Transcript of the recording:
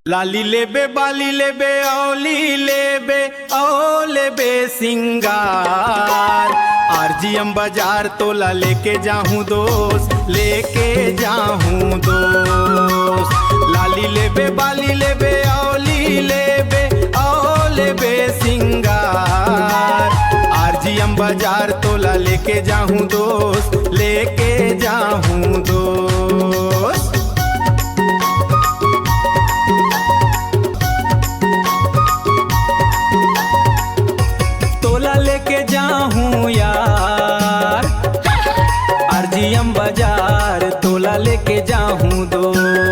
लाली लेबे बाली लेबे औ लेबे सिंगार। आरजीएम बाजार तोला लेके जाहूँ दोस्त, लेके जाहूँ दोस्त। लाली लेबे बाली लेबे औ लेबे सिंगार। आरजीएम बाजार तोला लेके जाहूँ दोस्त, लेके जाहूँ दोस्त। तोला लेके जाहूँ यार, आरजीएम बाजार तोला लेके जाहूँ दोस्त।